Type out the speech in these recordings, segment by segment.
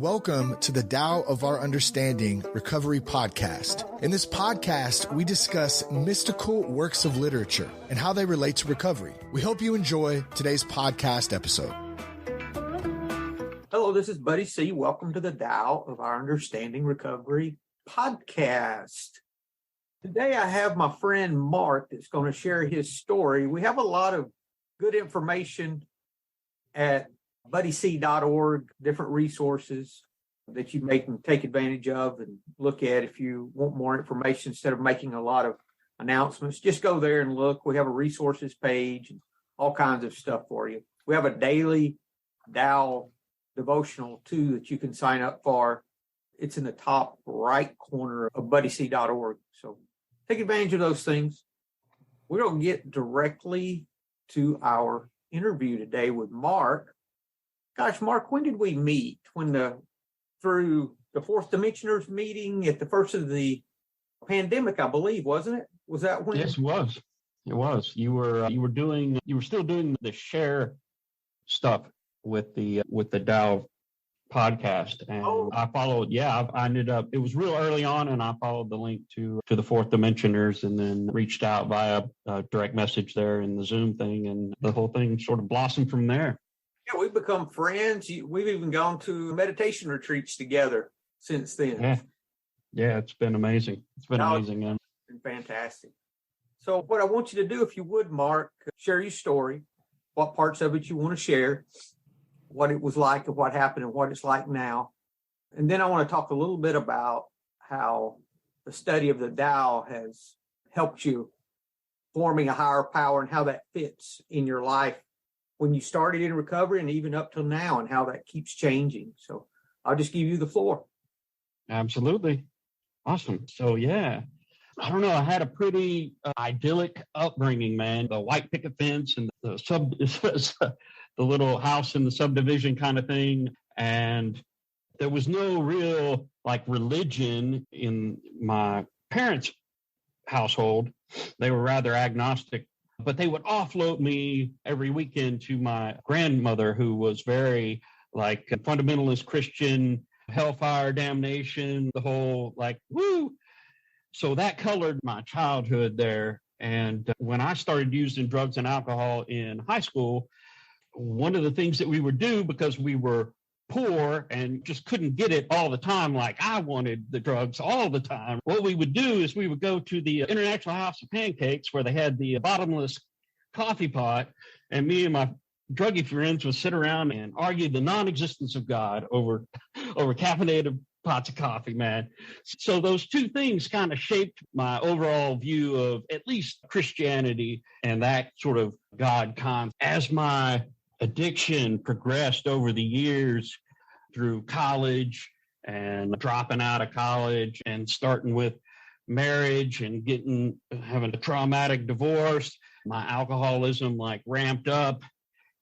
Welcome to the Tao of Our Understanding Recovery Podcast. In this podcast, we discuss mystical works of literature and how they relate to recovery. We hope you enjoy today's podcast episode. Hello, this is Buddy C. Welcome to the Tao of Our Understanding Recovery Podcast. Today I have my friend Mark that's going to share his story. We have a lot of good information at buddyc.org, different resources that you may can take advantage of and look at if you want more information instead of making a lot of announcements. Just go there and look. We have a resources page and all kinds of stuff for you. We have a daily Tao devotional too that you can sign up for. It's in the top right corner of buddyc.org. So take advantage of those things. We're going to get directly to our interview today with Mark. Gosh, Mark, when did we meet? Through the Fourth Dimensioners meeting at the first of the pandemic, I believe, wasn't it? Was that when? Yes, it was. It was. You were still doing the share stuff with the Tao podcast, and I followed. Yeah, I ended up. It was real early on, and I followed the link to the Fourth Dimensioners, and then reached out via direct message there in the Zoom thing, and the whole thing sort of blossomed from there. Yeah, we've become friends. We've even gone to meditation retreats together since then. Yeah, it's been amazing. It's been amazing. It's been fantastic. So what I want you to do, if you would, Mark, share your story, what parts of it you want to share, what it was like and what happened and what it's like now. And then I want to talk a little bit about how the study of the Tao has helped you forming a higher power and how that fits in your life when you started in recovery and even up till now, and how that keeps changing. So I'll just give you the floor. Absolutely. Awesome. So, yeah, I don't know. I had a pretty idyllic upbringing, man. The white picket fence and the little house in the subdivision kind of thing. And there was no real religion in my parents' household. They were rather agnostic. But they would offload me every weekend to my grandmother, who was very fundamentalist Christian, hellfire, damnation, the whole woo. So that colored my childhood there. And when I started using drugs and alcohol in high school, one of the things that we would do, because we were poor and just couldn't get it all the time, like I wanted the drugs all the time, what we would do is we would go to the International House of Pancakes, where they had the bottomless coffee pot, and me and my druggy friends would sit around and argue the non-existence of God over caffeinated pots of coffee, man. So those two things kind of shaped my overall view of at least Christianity and that sort of God concept. As my addiction progressed over the years through college and dropping out of college and starting with marriage and having a traumatic divorce, my alcoholism ramped up,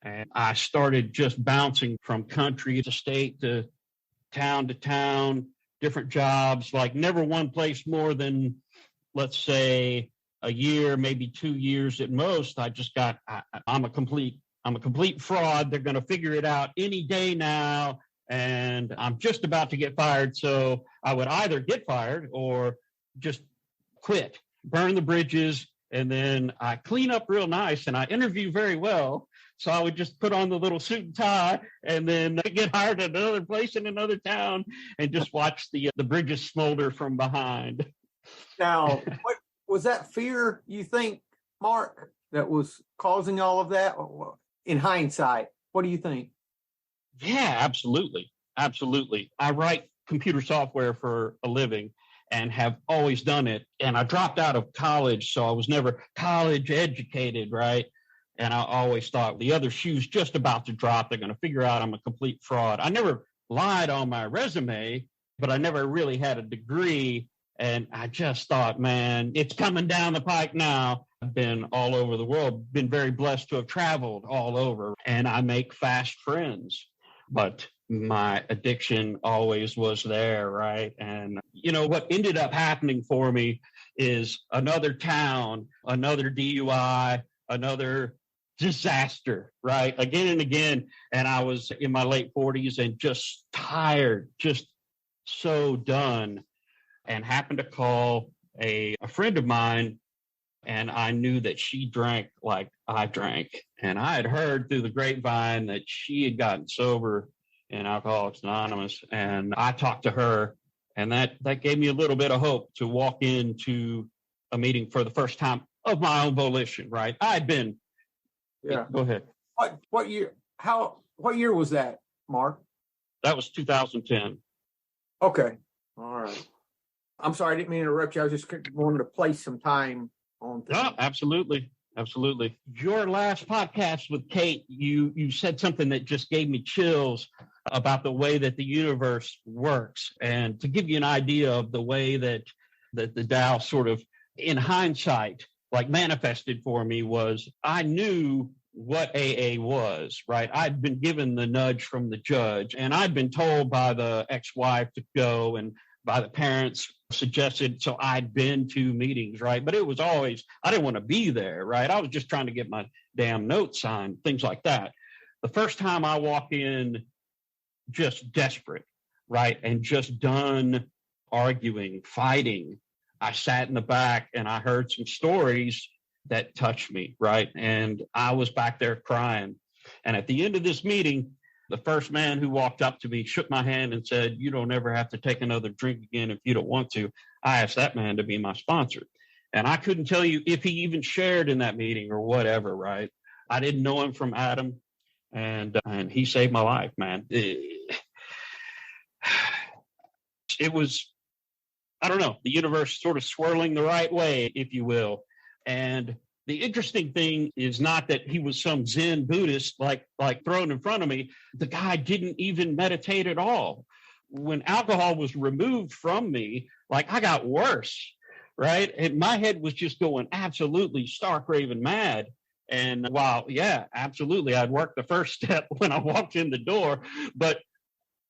and I started just bouncing from country to state to town, different jobs, never one place more than, let's say, a year, maybe 2 years at most. I'm a complete fraud. They're going to figure it out any day now, and I'm just about to get fired. So I would either get fired or just quit, burn the bridges, and then I clean up real nice and I interview very well. So I would just put on the little suit and tie and then get hired at another place in another town and just watch the bridges smolder from behind. Now, what was that fear, you think, Mark, that was causing all of that? In hindsight, what do you think? Yeah, absolutely. Absolutely. I write computer software for a living and have always done it. And I dropped out of college, so I was never college educated, right? And I always thought the other shoe's just about to drop. They're going to figure out I'm a complete fraud. I never lied on my resume, but I never really had a degree. And I just thought, man, it's coming down the pike now. I've been all over the world, been very blessed to have traveled all over, and I make fast friends. But my addiction always was there, right? And, what ended up happening for me is another town, another DUI, another disaster, right? Again and again. And I was in my late 40s and just tired, just so done, and happened to call a friend of mine. And I knew that she drank like I drank. And I had heard through the grapevine that she had gotten sober in Alcoholics Anonymous. And I talked to her, and that gave me a little bit of hope to walk into a meeting for the first time of my own volition, right? I'd been. Yeah. Go ahead. What year? What year was that, Mark? That was 2010. Okay. All right. I'm sorry, I didn't mean to interrupt you. I was just wanting to place some time on things. No, absolutely. Absolutely. Your last podcast with Kate, you said something that just gave me chills about the way that the universe works. And to give you an idea of the way that the Tao sort of, in hindsight, like manifested for me, was I knew what AA was, right? I'd been given the nudge from the judge, and I'd been told by the ex-wife to go, and by the parents suggested. So I'd been to meetings, right? But it was always, I didn't want to be there, right? I was just trying to get my damn notes signed, things like that. The first time I walked in, just desperate, right? And just done arguing, fighting. I sat in the back and I heard some stories that touched me, right? And I was back there crying. And at the end of this meeting, the first man who walked up to me shook my hand and said, "You don't ever have to take another drink again if you don't want to." I asked that man to be my sponsor. And I couldn't tell you if he even shared in that meeting or whatever, right? I didn't know him from Adam, and he saved my life, man. It was, I don't know, the universe sort of swirling the right way, if you will. And the interesting thing is not that he was some Zen Buddhist like thrown in front of me. The guy didn't even meditate at all. When alcohol was removed from me, like I got worse, right? And my head was just going absolutely stark raving mad. And while, yeah, absolutely, I'd worked the first step when I walked in the door, but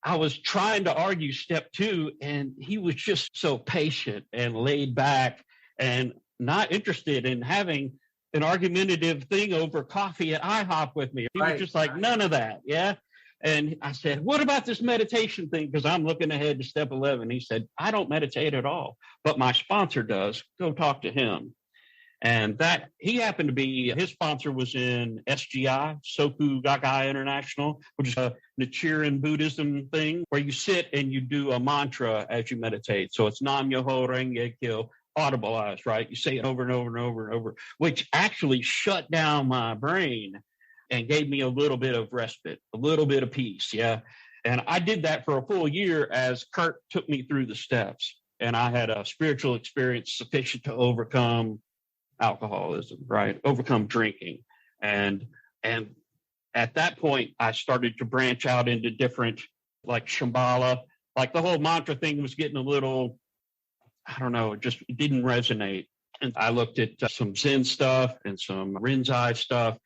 I was trying to argue step 2, and he was just so patient and laid back and not interested in having an argumentative thing over coffee at IHOP with me. He was just like, none of that. Yeah. And I said, what about this meditation thing? Because I'm looking ahead to step 11. He said, I don't meditate at all, but my sponsor does. Go talk to him. And that he happened to be, his sponsor was in SGI, Soku Gakkai International, which is a Nichiren Buddhism thing where you sit and you do a mantra as you meditate. So it's Nam Myoho Renge Kyo, audibleized, right? You say it over and over and over and over, which actually shut down my brain and gave me a little bit of respite, a little bit of peace. Yeah. And I did that for a full year as Kurt took me through the steps. And I had a spiritual experience sufficient to overcome alcoholism, right? Overcome drinking. And at that point, I started to branch out into different, like Shambhala, like the whole mantra thing was getting a little, I don't know, it didn't resonate. And I looked at some Zen stuff and some Rinzai stuff.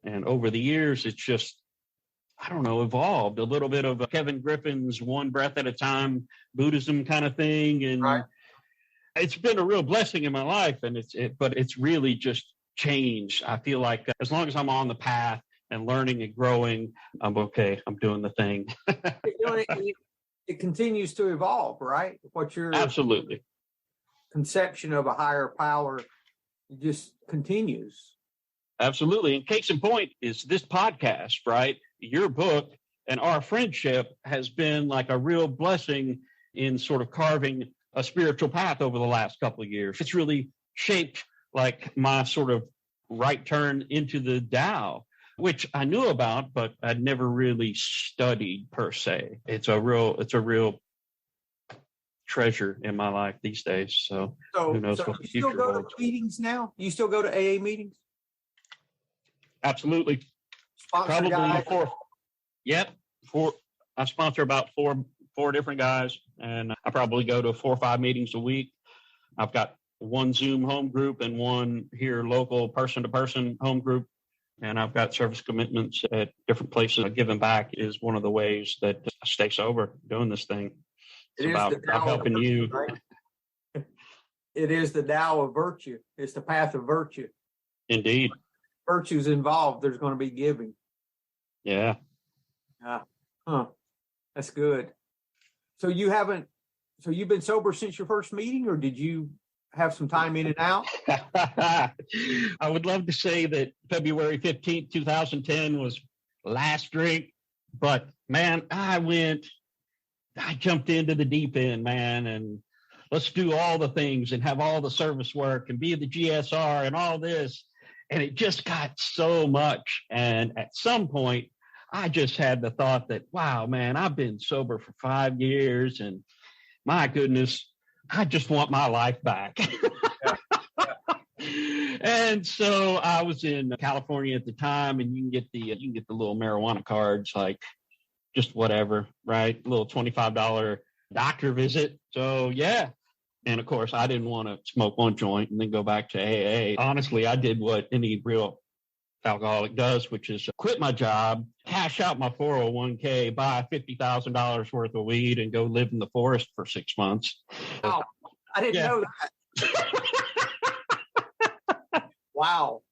And over the years, it's just, I don't know, evolved a little bit of Kevin Griffin's one breath at a time Buddhism kind of thing. And it's been a real blessing in my life. And but it's really just changed. I feel like as long as I'm on the path and learning and growing, I'm okay. I'm doing the thing. It continues to evolve, right? What your absolutely conception of a higher power just continues. Absolutely. And case in point is this podcast, right? Your book and our friendship has been like a real blessing in sort of carving a spiritual path over the last couple of years. It's really shaped like my sort of right turn into the Tao, which I knew about, but I'd never really studied per se. It's a real treasure in my life these days. So who knows what the future holds. You still go to meetings now? You still go to AA meetings? Absolutely. Probably guys. I sponsor about four different guys, and I probably go to 4 or 5 meetings a week. I've got one Zoom home group and one here local person-to-person home group, and I've got service commitments at different places. Giving back is one of the ways that I stay sober doing this thing. It's about helping you. Right? It is the Tao of virtue. It's the path of virtue. Indeed. virtues involved, there's going to be giving. Yeah. That's good. So you've been sober since your first meeting, or did you have some time in and out? I would love to say that February 15th, 2010 was last drink, but man, I jumped into the deep end, man, and let's do all the things and have all the service work and be the GSR and all this. And it just got so much. And at some point, I just had the thought that, wow, man, I've been sober for 5 years and my goodness, I just want my life back. And so I was in California at the time, and you can get the little marijuana cards, like just whatever, right? A little $25 doctor visit. So yeah. And of course, I didn't want to smoke one joint and then go back to AA. Honestly, I did what any real alcoholic does, which is quit my job, cash out my 401k, buy $50,000 worth of weed, and go live in the forest for 6 months. Wow. I didn't know that. Wow.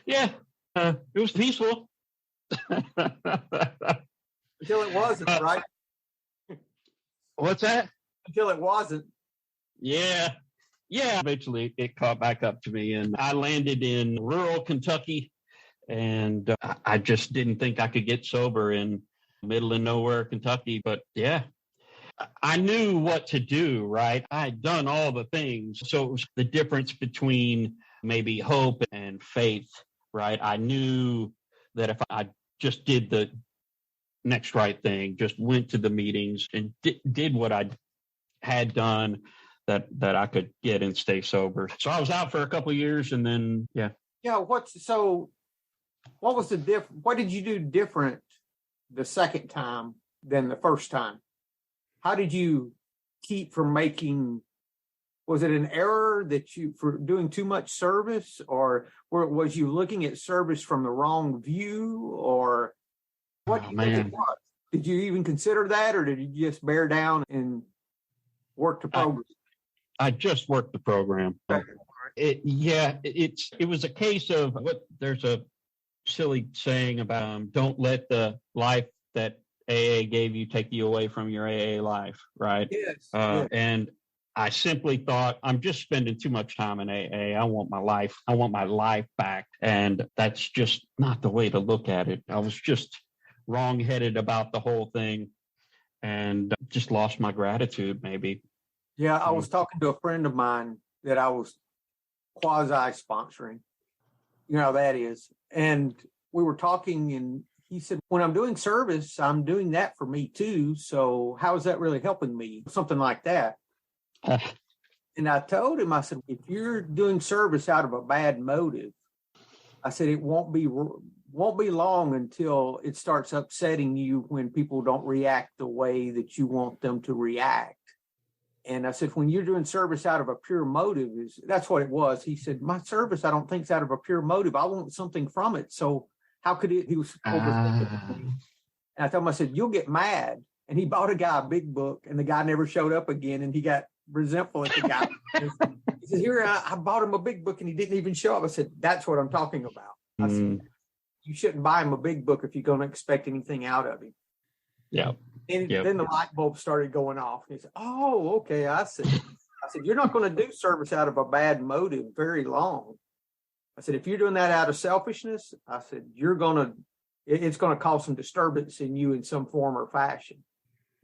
Yeah. It was peaceful. Until it wasn't, right? What's that? Until it wasn't. Yeah. Eventually it caught back up to me, and I landed in rural Kentucky, and I just didn't think I could get sober in middle of nowhere, Kentucky. But yeah, I knew what to do, right? I'd done all the things. So it was the difference between maybe hope and faith, right? I knew that if I just did the next right thing, just went to the meetings and did what I had done, that I could get and stay sober. So I was out for a couple of years, and then what was the what did you do different the second time than the first time? How did you keep from making, was it an error that you for doing too much service, or was you looking at service from the wrong view, or what do you think it was? Did you even consider that, or did you just bear down and work the program? I just worked the program. It was a case of there's a silly saying about don't let the life that AA gave you take you away from your AA life, right? Yes. And I simply thought, I'm just spending too much time in AA. I want my life back. And that's just not the way to look at it. I was just wrong-headed about the whole thing and just lost my gratitude, maybe. Yeah, I was talking to a friend of mine that I was quasi-sponsoring. You know how that is. And we were talking, and he said, when I'm doing service, I'm doing that for me too. So how is that really helping me? Something like that. And I told him, I said, if you're doing service out of a bad motive, I said, it won't be long until it starts upsetting you when people don't react the way that you want them to react. And I said, when you're doing service out of a pure motive, that's what it was. He said, my service, I don't think is out of a pure motive. I want something from it. So how could it? He was overthinking it. And I told him, I said, you'll get mad. And he bought a guy a big book, and the guy never showed up again. And he got resentful at the guy. He said, here, I bought him a big book, and he didn't even show up. I said, that's what I'm talking about. I said, you shouldn't buy him a big book if you're going to expect anything out of him. Yeah. And then the light bulb started going off. He said, oh, okay, I see. I said, you're not going to do service out of a bad motive very long. I said, if you're doing that out of selfishness, I said, it's going to cause some disturbance in you in some form or fashion.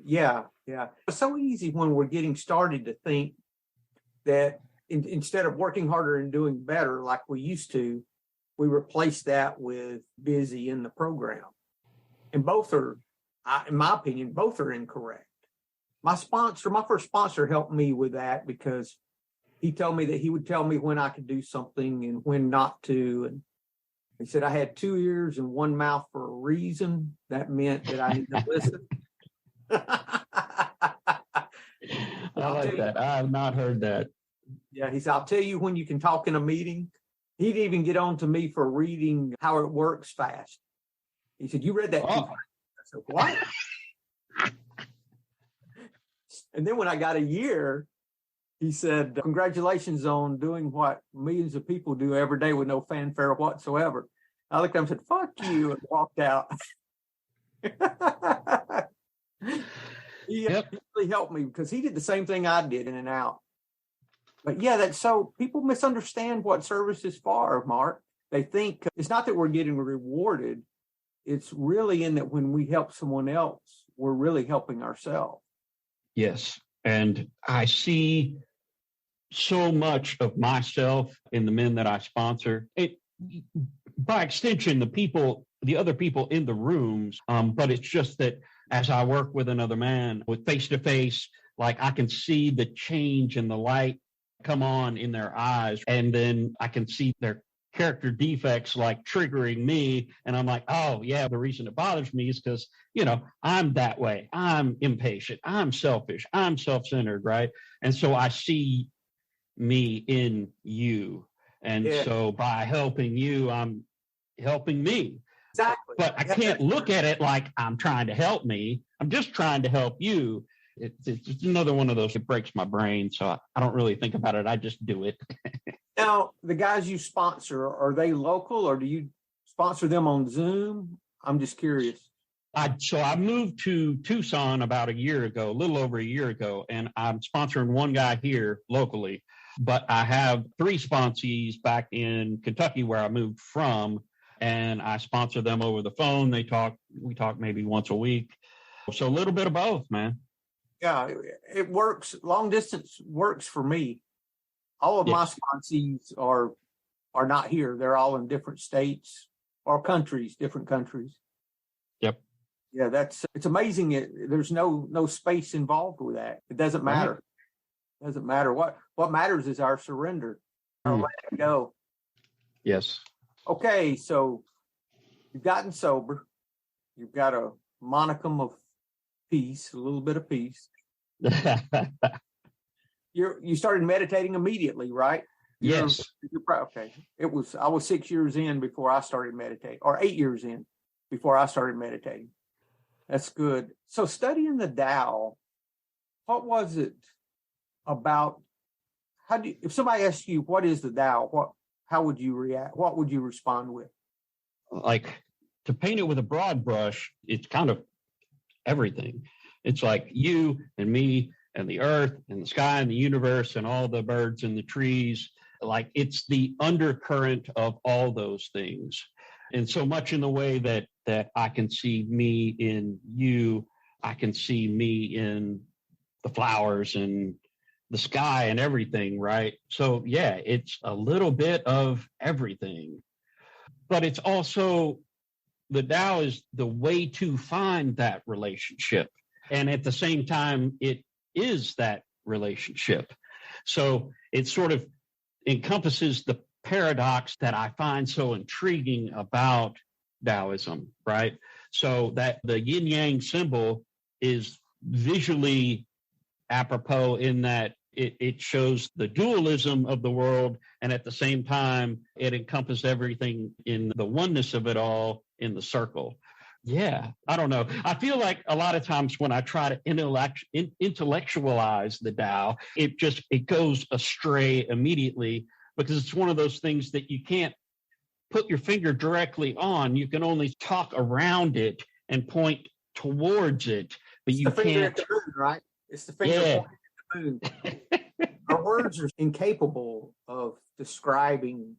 Yeah. It's so easy when we're getting started to think that instead of working harder and doing better like we used to, we replace that with busy in the program. And both are, in my opinion, both are incorrect. My first sponsor helped me with that, because he told me that he would tell me when I could do something and when not to. And he said I had 2 ears and 1 mouth for a reason. That meant that I need to listen. I like that. I have not heard that. Yeah, he said, I'll tell you when you can talk in a meeting. He'd even get on to me for reading How It Works fast. He said, you read that too fast. I said, what? And then when I got a year, He said, congratulations on doing what millions of people do every day with no fanfare whatsoever. I looked at him and said, fuck you, and walked out. He really helped me because he did the same thing I did in and out. But yeah, that's so people misunderstand what service is for, Mark. They think it's not that we're getting rewarded. It's really in that when we help someone else, we're really helping ourselves. Yes. And I see so much of myself in the men that I sponsor. By extension, the other people in the rooms. But it's just that as I work with another man with face to face, like I can see the change in the light come on in their eyes. And then I can see their character defects like triggering me. And I'm like, oh yeah, the reason it bothers me is because, I'm that way. I'm impatient. I'm selfish. I'm self-centered. Right. And so I see me in you. And so by helping you, I'm helping me. Exactly. But I can't look at it like I'm trying to help me. I'm just trying to help you. It's another one of those that breaks my brain. So I don't really think about it. I just do it. Now, the guys you sponsor, are they local or do you sponsor them on Zoom? I'm just curious. I moved to Tucson about a little over a year ago, and I'm sponsoring one guy here locally. But I have 3 sponsees back in Kentucky where I moved from, and I sponsor them over the phone. We talk maybe once a week. So a little bit of both, man. Yeah, it works. Long distance works for me. All of my sponsees are not here. They're all in different states or different countries. Yep. Yeah, it's amazing. There's no space involved with that. It doesn't matter. Right. It doesn't matter. What matters is our surrender. Our let it go. Yes. Okay, so you've gotten sober. You've got a monicum of peace, a little bit of peace. You started meditating immediately, right? Yes. Okay. I was 6 years in before I started meditating, or 8 years in before I started meditating. That's good. So studying the Tao, what was it about? If somebody asked you, what is the Tao? How would you react? What would you respond with? Like, to paint it with a broad brush, it's kind of everything. It's like you and me and the earth and the sky and the universe and all the birds and the trees. Like, it's the undercurrent of all those things. And so much in the way that I can see me in you, I can see me in the flowers and the sky and everything, right? So yeah, it's a little bit of everything. But it's also, the Tao is the way to find that relationship. And at the same time, it is that relationship. So it sort of encompasses the paradox that I find so intriguing about Taoism, right? So that the yin yang symbol is visually apropos in that it shows the dualism of the world, and at the same time, it encompasses everything in the oneness of it all in the circle. Yeah, I don't know. I feel like a lot of times when I try to intellectualize the Tao, it goes astray immediately, because it's one of those things that you can't put your finger directly on. You can only talk around it and point towards it, but you can't. The moon, right? It's the finger pointing at the moon. Our words are incapable of describing.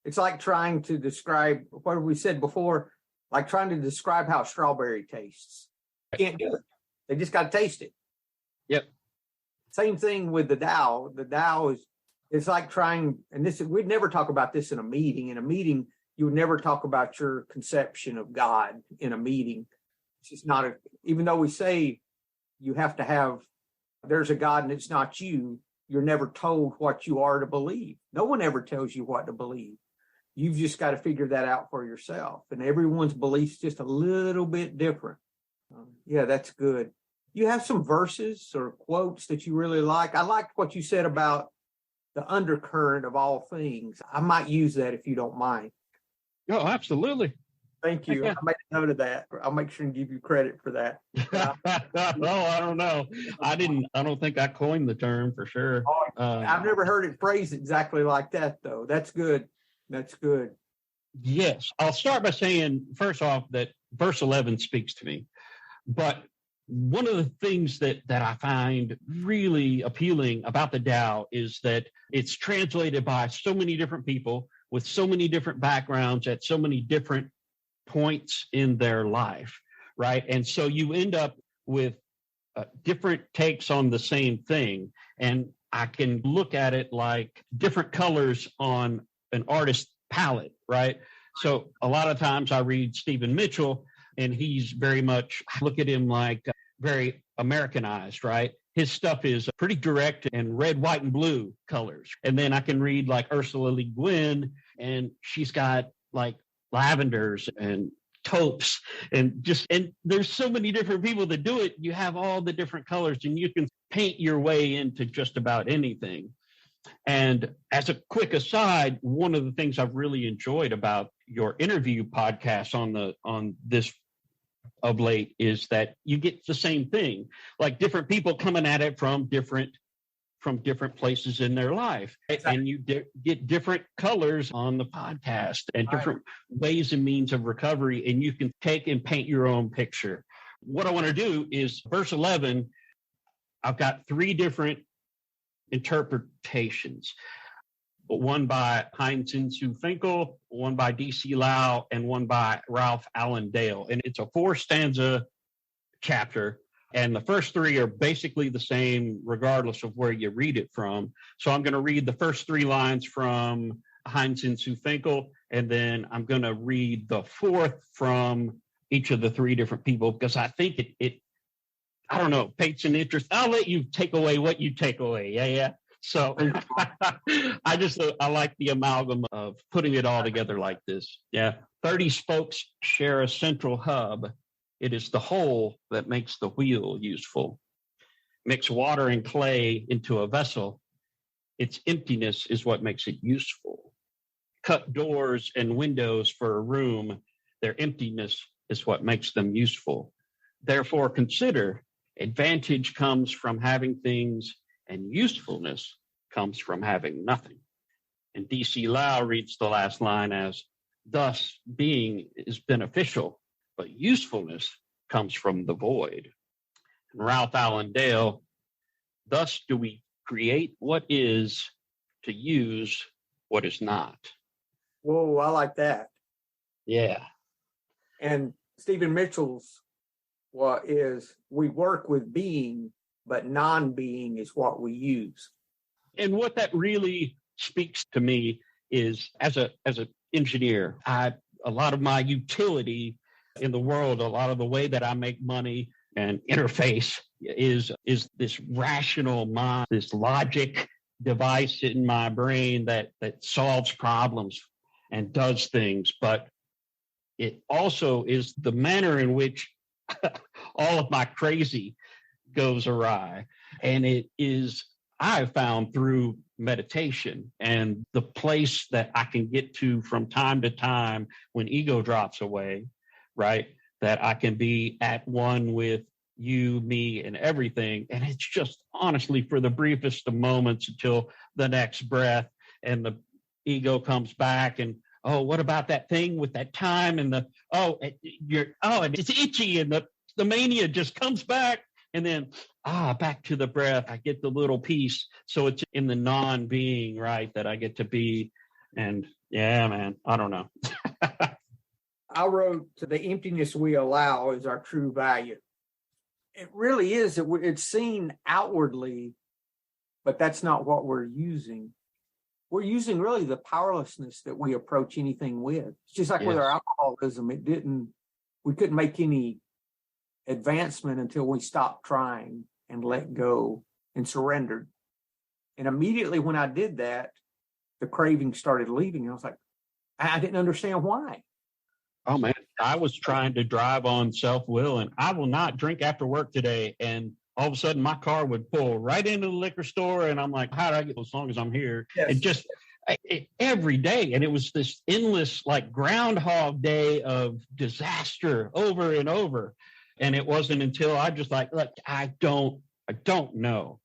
It's like trying to describe what we said before, like trying to describe how strawberry tastes. You can't do it. They just got to taste it. Yep. Same thing with the Tao. The Tao it's like trying, and we'd never talk about this in a meeting. In a meeting, you would never talk about your conception of God in a meeting. It's just not even though we say you have to have, there's a God and it's not you, you're never told what you are to believe. No one ever tells you what to believe. You've just got to figure that out for yourself. And everyone's belief's just a little bit different. Yeah, that's good. You have some verses or quotes that you really like. I liked what you said about the undercurrent of all things. I might use that if you don't mind. Oh, absolutely. Thank you. I made a note of that. I'll make sure and give you credit for that. I don't know. I don't think I coined the term for sure. I've never heard it phrased exactly like that, though. That's good. That's good. Yes. I'll start by saying, first off, that verse 11 speaks to me. But one of the things that I find really appealing about the Tao is that it's translated by so many different people with so many different backgrounds at so many different points in their life, right? And so you end up with different takes on the same thing. And I can look at it like different colors on an artist's palette, right? So a lot of times I read Stephen Mitchell, and he's very much, look at him like very Americanized, right? His stuff is pretty direct and red, white, and blue colors. And then I can read like Ursula Le Guin, and she's got like lavenders and taupes and there's so many different people that do it. You have all the different colors, and you can paint your way into just about anything. And as a quick aside, one of the things I've really enjoyed about your interview podcast on this of late is that you get the same thing, like different people coming at it from different places in their life. Exactly. And you get different colors on the podcast and different ways and means of recovery, and you can take and paint your own picture. What I want to do is verse 11, I've got 3 different interpretations. One by Heinz-Su Finkel, one by D.C. Lau, and one by Ralph Allen Dale. And it's a 4-stanza chapter. And the first 3 are basically the same, regardless of where you read it from. So I'm going to read the first 3 lines from Heinz-Su Finkel, and then I'm going to read the 4th from each of the 3 different people, because I think it I don't know, paints an interest. I'll let you take away what you take away. Yeah. So I like the amalgam of putting it all together like this. Yeah. 30 spokes share a central hub. It is the whole that makes the wheel useful. Mix water and clay into a vessel. Its emptiness is what makes it useful. Cut doors and windows for a room. Their emptiness is what makes them useful. Therefore, consider advantage comes from having things, and usefulness comes from having nothing. And D.C. Lau reads the last line as, thus being is beneficial, but usefulness comes from the void. And Ralph Allen Dale, thus do we create what is to use what is not. Whoa, I like that. Yeah. And Stephen Mitchell's is we work with being, but non-being is what we use. And what that really speaks to me is, as an engineer, a lot of my utility in the world, a lot of the way that I make money and interface is this rational mind, this logic device in my brain that solves problems and does things. But it also is the manner in which all of my crazy goes awry. And it is, I've found through meditation and the place that I can get to from time to time when ego drops away, right? That I can be at one with you, me, and everything. And it's just honestly for the briefest of moments until the next breath, and the ego comes back and, oh, what about that thing with that time? And and it's itchy, and the mania just comes back, and then back to the breath. I get the little piece. So it's in the non-being, right, that I get to be. And yeah, man, I don't know. I wrote, the emptiness we allow is our true value. It really is. It's seen outwardly, but that's not what we're using. We're using really the powerlessness that we approach anything with. It's just like with our alcoholism. We couldn't make any advancement until we stopped trying and let go and surrendered. And immediately when I did that, the craving started leaving. I was like, I didn't understand why. Oh, man, I was trying to drive on self-will, and I will not drink after work today. And all of a sudden my car would pull right into the liquor store, and I'm like, how do I get as long as I'm here? Yes. It just, every day. And it was this endless, like, Groundhog Day of disaster over and over. And it wasn't until I just like, look, I don't know,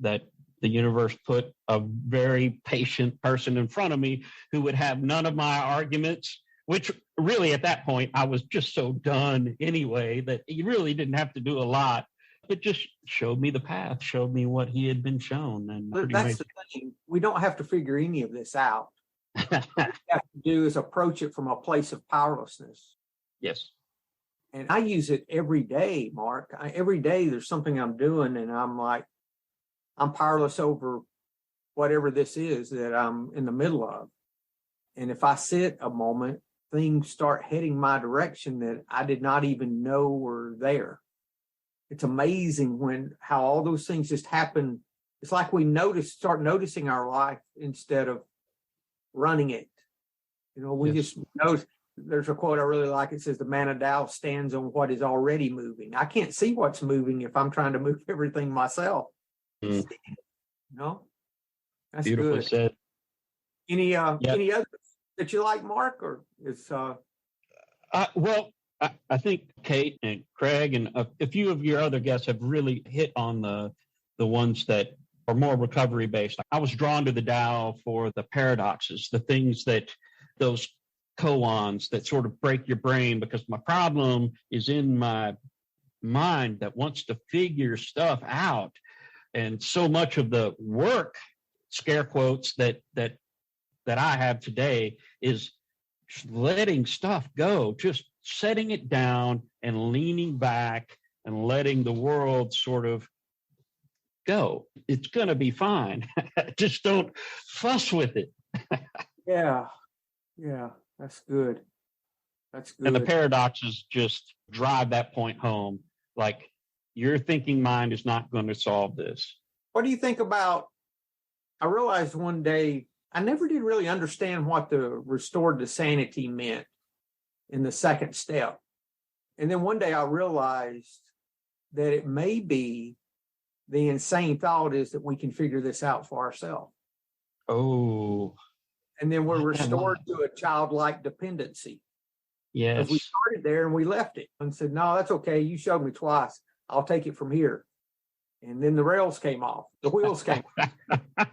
that the universe put a very patient person in front of me who would have none of my arguments, which really at that point, I was just so done anyway that he really didn't have to do a lot. It just showed me the path, showed me what he had been shown. And that's the thing. We don't have to figure any of this out. What we have to do is approach it from a place of powerlessness. Yes. And I use it every day, Mark. Every day there's something I'm doing and I'm like, I'm powerless over whatever this is that I'm in the middle of. And if I sit a moment, things start heading my direction that I did not even know were there. It's amazing how all those things just happen. It's like we start noticing our life instead of running it. We just notice. There's a quote I really like. It says, the man of Tao stands on what is already moving. I can't see what's moving if I'm trying to move everything myself. That's beautifully good. Said. Any others that you like, Mark, or is well, I think Kate and Craig and a few of your other guests have really hit on the ones that are more recovery based. I was drawn to the Tao for the paradoxes, the things that those koans that sort of break your brain, because my problem is in my mind that wants to figure stuff out. And so much of the work, scare quotes, that I have today is letting stuff go, just setting it down and leaning back and letting the world sort of go. It's going to be fine. Just don't fuss with it. Yeah. That's good. And the paradoxes just drive that point home. Like, your thinking mind is not going to solve this. What do you think about, I realized one day, I never did really understand what the restored to sanity meant in the second step. And then one day I realized that it may be the insane thought is that we can figure this out for ourselves. Oh. And then we're restored to a childlike dependency. Yes. Because we started there and we left it and said, no, that's okay. You showed me twice. I'll take it from here. And then the rails came off. The wheels came off.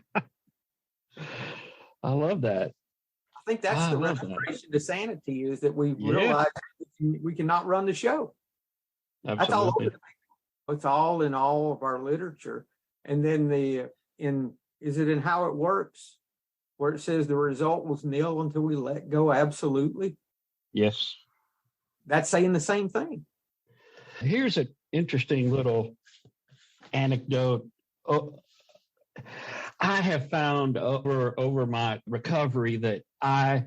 I love that. I think that's the restoration to sanity, is that we realize we cannot run the show. Absolutely. That's all over it's all in all of our literature. And then is it in How It Works, where it says the result was nil until we let go? Absolutely. Yes. That's saying the same thing. Here's an interesting little anecdote. I have found over my recovery that I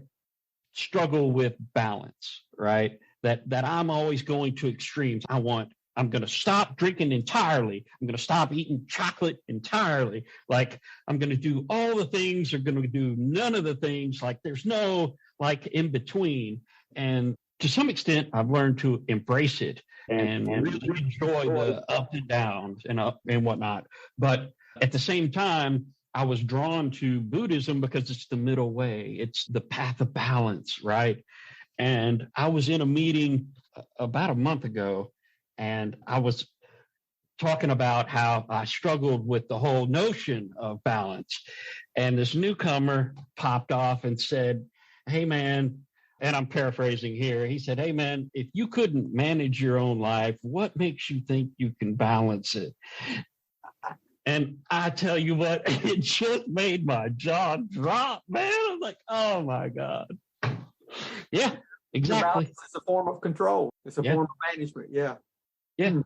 struggle with balance, right? That I'm always going to extremes. I'm going to stop drinking entirely. I'm going to stop eating chocolate entirely. Like, I'm going to do all the things, or going to do none of the things. Like, there's no like in between. And to some extent, I've learned to embrace it and really enjoy the up and downs and whatnot. But at the same time, I was drawn to Buddhism because it's the middle way. It's the path of balance, right? And I was in a meeting about a month ago, and I was talking about how I struggled with the whole notion of balance. And this newcomer popped off and said, hey, man, and I'm paraphrasing here. He said, hey, man, if you couldn't manage your own life, what makes you think you can balance it? And I tell you what, it just made my jaw drop, man. I was like, oh, my God. Yeah, exactly. It's a form of control. It's a form of management. Yeah. Yeah.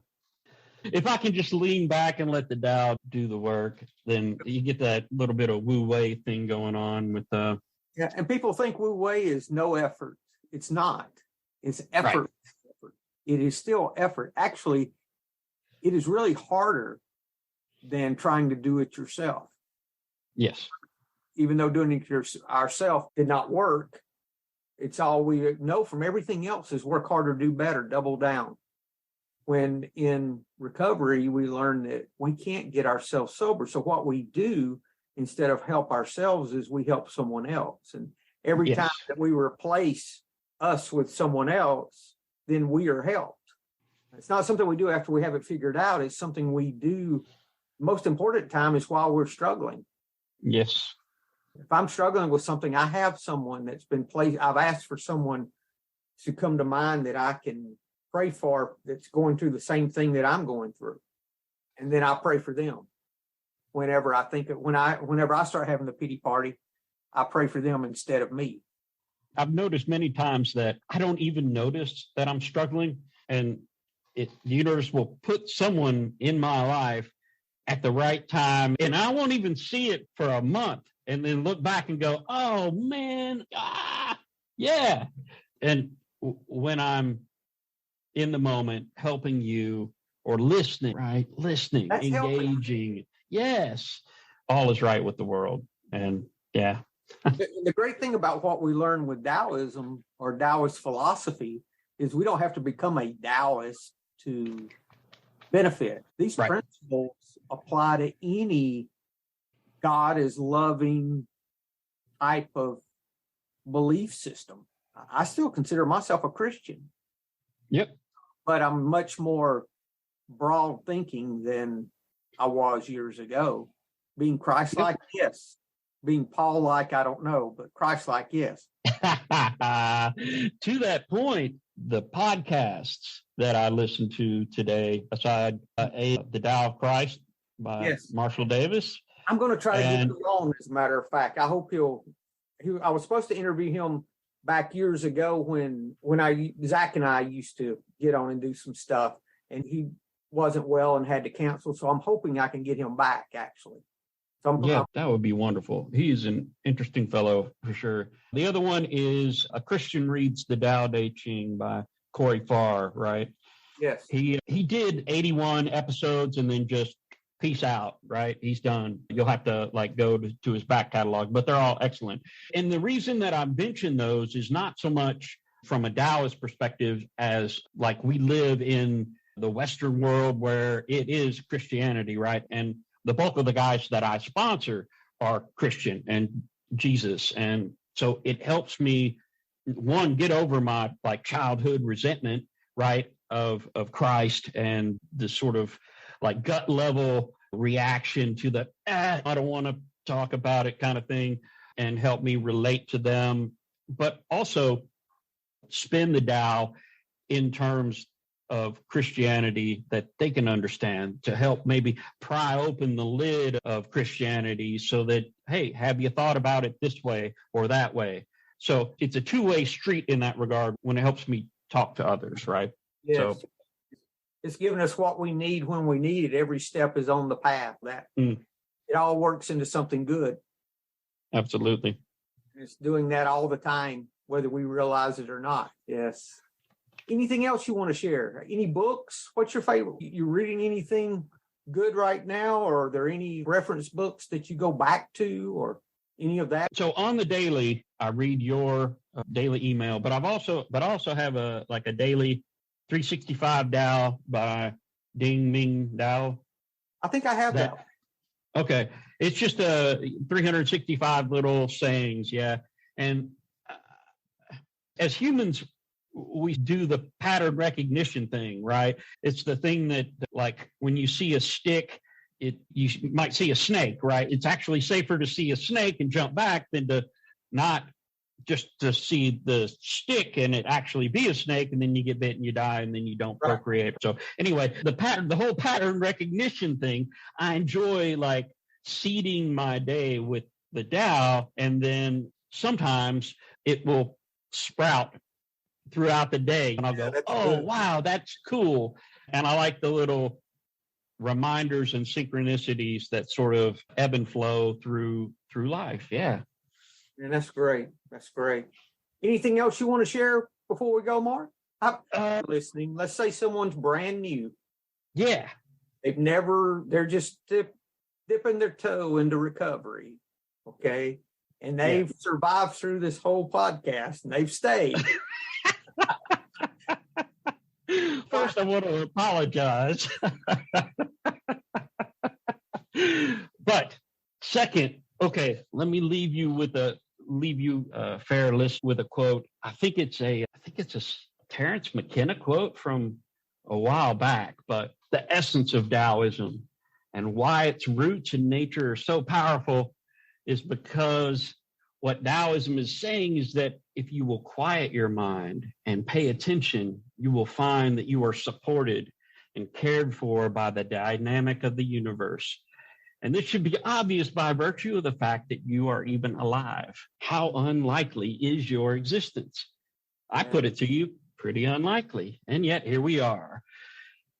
If I can just lean back and let the Tao do the work, then you get that little bit of wu-wei thing going on with Yeah, and people think wu-wei is no effort. It's not. It's effort. Right. It is still effort. Actually, it is really harder than trying to do it yourself. Yes. Even though doing it ourselves did not work, it's all we know from everything else is work harder, do better, double down. When in recovery, we learn that we can't get ourselves sober. So what we do instead of help ourselves is we help someone else. And every Yes. time that we replace us with someone else, then we are helped. It's not something we do after we have it figured out. It's something we do. Most important time is while we're struggling. Yes. If I'm struggling with something, I have someone that's been placed. I've asked for someone to come to mind that I can pray for that's going through the same thing that I'm going through. And then I pray for them. Whenever I start having the pity party, I pray for them instead of me. I've noticed many times that I don't even notice that I'm struggling, and the universe will put someone in my life at the right time, and I won't even see it for a month, and then look back and go, "Oh man, yeah." And when I'm in the moment, helping you or listening, right? Listening, That's engaging, helping. yes, all is right with the world, and yeah. The great thing about what we learn with Taoism or Taoist philosophy is we don't have to become a Taoist to benefit. These Right. principles apply to any God is loving type of belief system. I still consider myself a Christian. Yep. But I'm much more broad thinking than I was years ago. Being Christ-like, yes. Being Paul-like, I don't know, but Christ-like, yes. To that point, the podcasts that I listened to today, aside the Tao of Christ by Marshall Davis. I'm going to try to get him on, as a matter of fact. I hope I was supposed to interview him back years ago when Zach and I used to get on and do some stuff, and he wasn't well and had to cancel. So I'm hoping I can get him back, actually. That would be wonderful. He's an interesting fellow for sure. The other one is A Christian Reads the Tao Te Ching by Corey Farr, right? Yes. He did 81 episodes and then just peace out, right? He's done. You'll have to go to his back catalog, but they're all excellent. And the reason that I mention those is not so much from a Taoist perspective as we live in the Western world where it is Christianity, right? And the bulk of the guys that I sponsor are Christian and Jesus. And so it helps me, one, get over my childhood resentment, right, of Christ and the sort of gut level reaction to the, I don't want to talk about it kind of thing, and help me relate to them, but also spin the Tao in terms of Christianity that they can understand, to help maybe pry open the lid of Christianity so that, hey, have you thought about it this way or that way? So it's a two-way street in that regard when it helps me talk to others, right? Yes. So it's giving us what we need when we need it. Every step is on the path. It all works into something good. Absolutely. It's doing that all the time, whether we realize it or not. Yes. Anything else you want to share? Any books? What's your favorite? You reading anything good right now? Or are there any reference books that you go back to or any of that? So on the daily, I read your daily email, but I also have a daily 365 Tao by Ding Ming Tao. I think I have that. Okay. It's just 365 little sayings. Yeah. And as humans, we do the pattern recognition thing, right? It's the thing that when you see a stick, you might see a snake, right? It's actually safer to see a snake and jump back than to not just to see the stick and it actually be a snake, and then you get bit and you die and then you don't procreate. So anyway, the whole pattern recognition thing, I enjoy seeding my day with the Tao, and then sometimes it will sprout throughout the day and I'll go, oh, wow, that's cool. And I like the little reminders and synchronicities that sort of ebb and flow through life. Yeah. And that's great. That's great. Anything else you want to share before we go, Mark? Listening. Let's say someone's brand new. Yeah. They're just dipping their toe into recovery. Okay. And they've survived through this whole podcast and they've stayed. First, I want to apologize. But second, Okay, let me leave you fair list with a quote. I think it's a Terence McKenna quote from a while back, but the essence of Taoism and why its roots in nature are so powerful is because what Taoism is saying is that if you will quiet your mind and pay attention, you will find that you are supported and cared for by the dynamic of the universe. And this should be obvious by virtue of the fact that you are even alive. How unlikely is your existence? I put it to you, pretty unlikely. And yet here we are.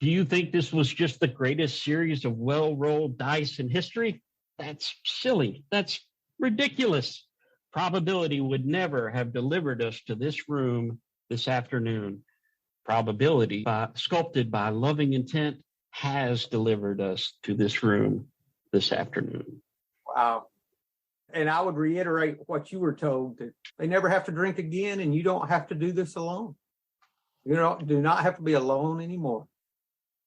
Do you think this was just the greatest series of well-rolled dice in history? That's silly. That's ridiculous. Probability would never have delivered us to this room this afternoon. Probability, sculpted by loving intent, has delivered us to this room this afternoon. Wow. And I would reiterate what you were told, that they never have to drink again, and you don't have to do this alone. You do not have to be alone anymore.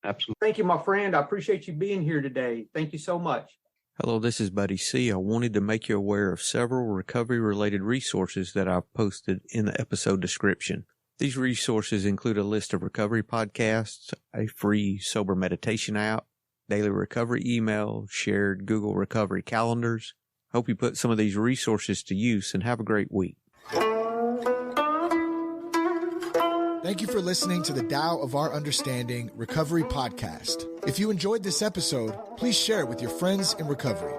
Absolutely. Thank you, my friend. I appreciate you being here today. Thank you so much. Hello, this is Buddy C. I wanted to make you aware of several recovery-related resources that I've posted in the episode description. These resources include a list of recovery podcasts, a free sober meditation app, daily recovery email, shared Google recovery calendars. Hope you put some of these resources to use and have a great week. Thank you for listening to the Tao of Our Understanding Recovery Podcast. If you enjoyed this episode, please share it with your friends in recovery.